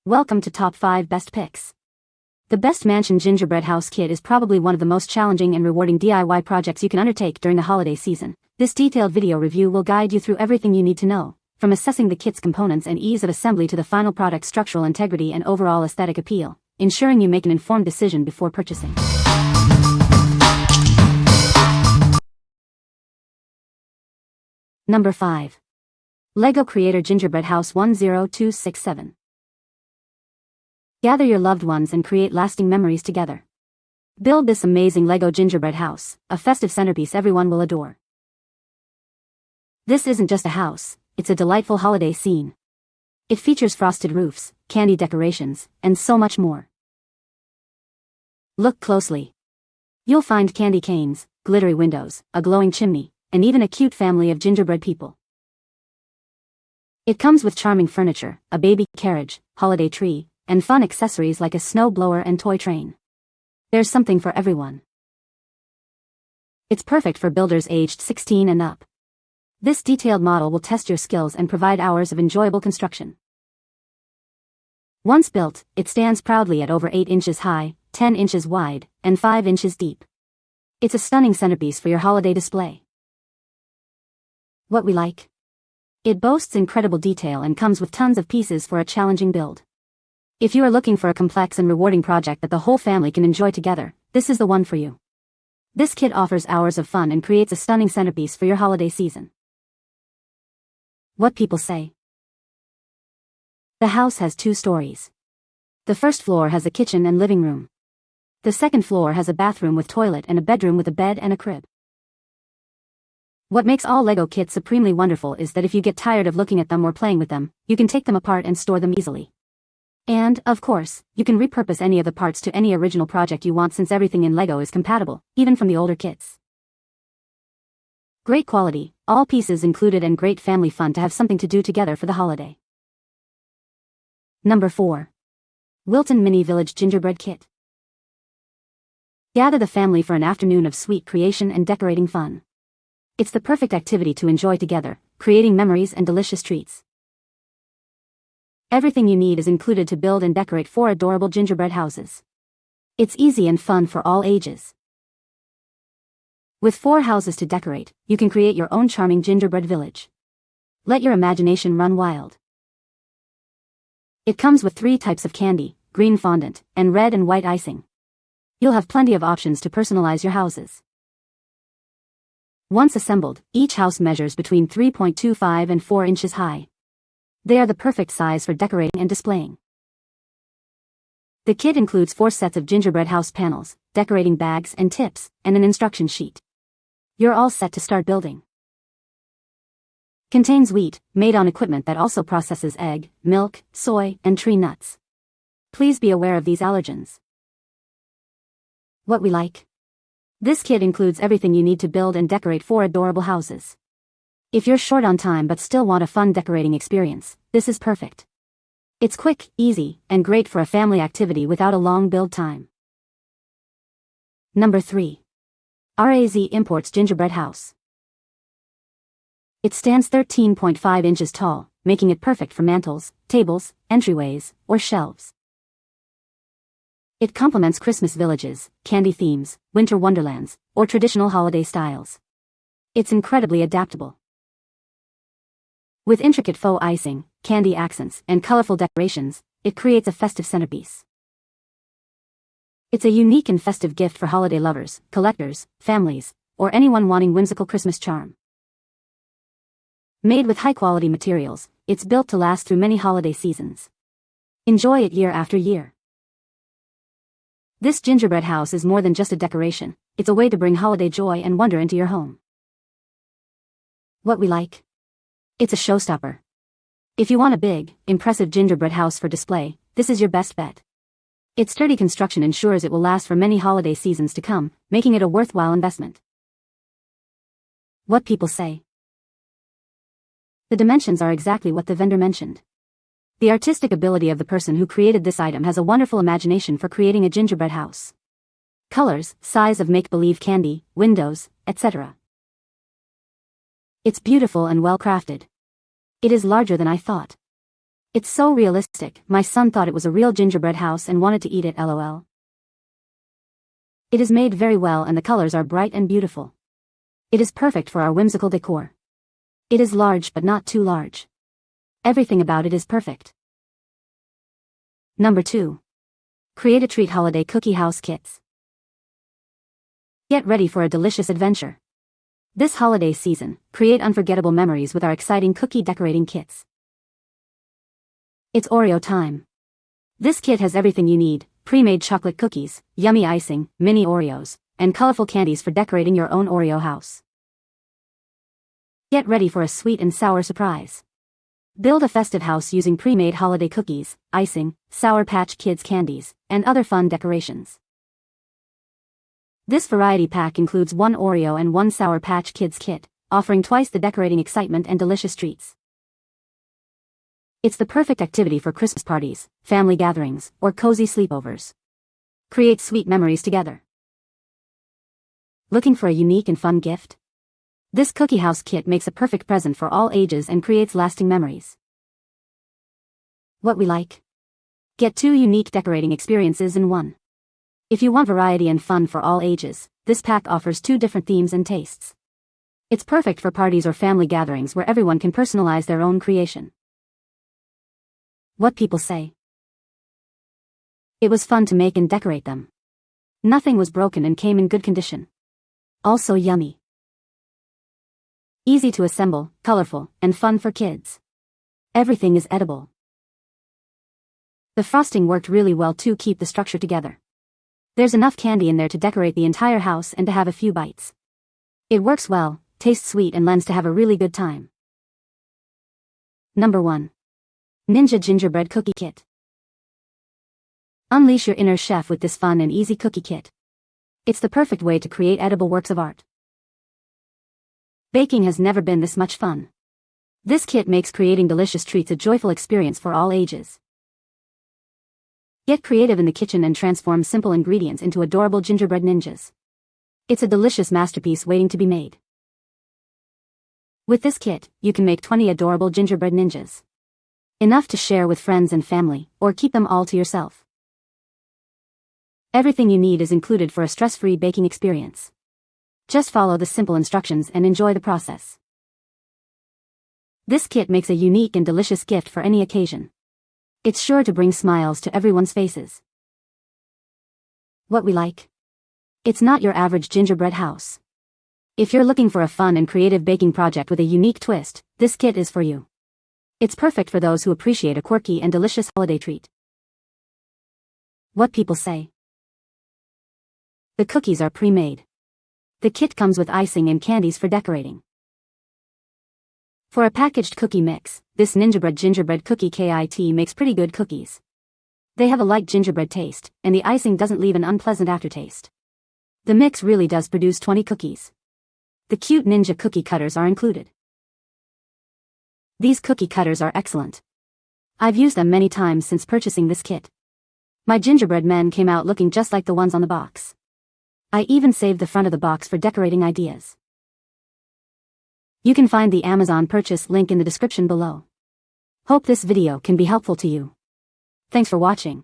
Welcome to Top 5 Best Picks. The best Mansion Gingerbread House Kit is probably one of the most challenging and rewarding DIY projects you can undertake during the holiday season. This detailed video review will guide you through everything you need to know, from assessing the kit's components and ease of assembly to the final product's structural integrity and overall aesthetic appeal, ensuring you make an informed decision before purchasing. Number 5. LEGO Creator Gingerbread House 10267. Gather your loved ones and create lasting memories together. Build this amazing LEGO gingerbread house, a festive centerpiece everyone will adore. This isn't just a house, it's a delightful holiday scene. It features frosted roofs, candy decorations, and so much more. Look closely. You'll find candy canes, glittery windows, a glowing chimney, and even a cute family of gingerbread people. It comes with charming furniture, a baby carriage, holiday tree, and fun accessories like a snow blower and toy train. There's something for everyone. It's perfect for builders aged 16 and up. This detailed model will test your skills and provide hours of enjoyable construction. Once built, it stands proudly at over 8 inches high, 10 inches wide, and 5 inches deep. It's a stunning centerpiece for your holiday display. What we like? It boasts incredible detail and comes with tons of pieces for a challenging build. If you are looking for a complex and rewarding project that the whole family can enjoy together, this is the one for you. This kit offers hours of fun and creates a stunning centerpiece for your holiday season. What people say. The house has 2 stories. The first floor has a kitchen and living room. The second floor has a bathroom with toilet and a bedroom with a bed and a crib. What makes all LEGO kits supremely wonderful is that if you get tired of looking at them or playing with them, you can take them apart and store them easily. And, of course, you can repurpose any of the parts to any original project you want since everything in LEGO is compatible, even from the older kits. Great quality, all pieces included, and great family fun to have something to do together for the holiday. Number 4. Wilton Mini Village Gingerbread Kit. Gather the family for an afternoon of sweet creation and decorating fun. It's the perfect activity to enjoy together, creating memories and delicious treats. Everything you need is included to build and decorate 4 adorable gingerbread houses. It's easy and fun for all ages. With 4 houses to decorate, you can create your own charming gingerbread village. Let your imagination run wild. It comes with 3 types of candy, green fondant, and red and white icing. You'll have plenty of options to personalize your houses. Once assembled, each house measures between 3.25 and 4 inches high. They are the perfect size for decorating and displaying. The kit includes 4 sets of gingerbread house panels, decorating bags and tips, and an instruction sheet. You're all set to start building. Contains wheat, made on equipment that also processes egg, milk, soy, and tree nuts. Please be aware of these allergens. What we like? This kit includes everything you need to build and decorate 4 adorable houses. If you're short on time but still want a fun decorating experience, this is perfect. It's quick, easy, and great for a family activity without a long build time. Number 3. RAZ Imports Gingerbread House. It stands 13.5 inches tall, making it perfect for mantels, tables, entryways, or shelves. It complements Christmas villages, candy themes, winter wonderlands, or traditional holiday styles. It's incredibly adaptable. With intricate faux icing, candy accents, and colorful decorations, it creates a festive centerpiece. It's a unique and festive gift for holiday lovers, collectors, families, or anyone wanting whimsical Christmas charm. Made with high-quality materials, it's built to last through many holiday seasons. Enjoy it year after year. This gingerbread house is more than just a decoration, it's a way to bring holiday joy and wonder into your home. What we like? It's a showstopper. If you want a big, impressive gingerbread house for display, this is your best bet. Its sturdy construction ensures it will last for many holiday seasons to come, making it a worthwhile investment. What people say. The dimensions are exactly what the vendor mentioned. The artistic ability of the person who created this item has a wonderful imagination for creating a gingerbread house. Colors, size of make-believe candy, windows, etc. It's beautiful and well crafted. It is larger than I thought. It's so realistic, my son thought it was a real gingerbread house and wanted to eat it, lol. It is made very well and the colors are bright and beautiful. It is perfect for our whimsical decor. It is large but not too large. Everything about it is perfect. Number 2. Create a Treat Holiday Cookie House Kits. Get ready for a delicious adventure. This holiday season, create unforgettable memories with our exciting cookie decorating kits. It's Oreo time. This kit has everything you need: pre-made chocolate cookies, yummy icing, mini Oreos, and colorful candies for decorating your own Oreo house. Get ready for a sweet and sour surprise. Build a festive house using pre-made holiday cookies, icing, Sour Patch Kids candies, and other fun decorations. This variety pack includes 1 Oreo and 1 Sour Patch Kids kit, offering twice the decorating excitement and delicious treats. It's the perfect activity for Christmas parties, family gatherings, or cozy sleepovers. Create sweet memories together. Looking for a unique and fun gift? This cookie house kit makes a perfect present for all ages and creates lasting memories. What we like? Get 2 unique decorating experiences in one. If you want variety and fun for all ages, this pack offers 2 different themes and tastes. It's perfect for parties or family gatherings where everyone can personalize their own creation. What people say. It was fun to make and decorate them. Nothing was broken and came in good condition. Also yummy. Easy to assemble, colorful, and fun for kids. Everything is edible. The frosting worked really well to keep the structure together. There's enough candy in there to decorate the entire house and to have a few bites. It works well, tastes sweet and lends to have a really good time. Number 1. Ninja Gingerbread Cookie Kit. Unleash your inner chef with this fun and easy cookie kit. It's the perfect way to create edible works of art. Baking has never been this much fun. This kit makes creating delicious treats a joyful experience for all ages. Get creative in the kitchen and transform simple ingredients into adorable gingerbread ninjas. It's a delicious masterpiece waiting to be made. With this kit, you can make 20 adorable gingerbread ninjas. Enough to share with friends and family, or keep them all to yourself. Everything you need is included for a stress-free baking experience. Just follow the simple instructions and enjoy the process. This kit makes a unique and delicious gift for any occasion. It's sure to bring smiles to everyone's faces. What we like? It's not your average gingerbread house. If you're looking for a fun and creative baking project with a unique twist, this kit is for you. It's perfect for those who appreciate a quirky and delicious holiday treat. What people say. The cookies are pre-made. The kit comes with icing and candies for decorating. For a packaged cookie mix, this Ninjabread Gingerbread Cookie Kit makes pretty good cookies. They have a light gingerbread taste, and the icing doesn't leave an unpleasant aftertaste. The mix really does produce 20 cookies. The cute ninja cookie cutters are included. These cookie cutters are excellent. I've used them many times since purchasing this kit. My gingerbread men came out looking just like the ones on the box. I even saved the front of the box for decorating ideas. You can find the Amazon purchase link in the description below. Hope this video can be helpful to you. Thanks for watching.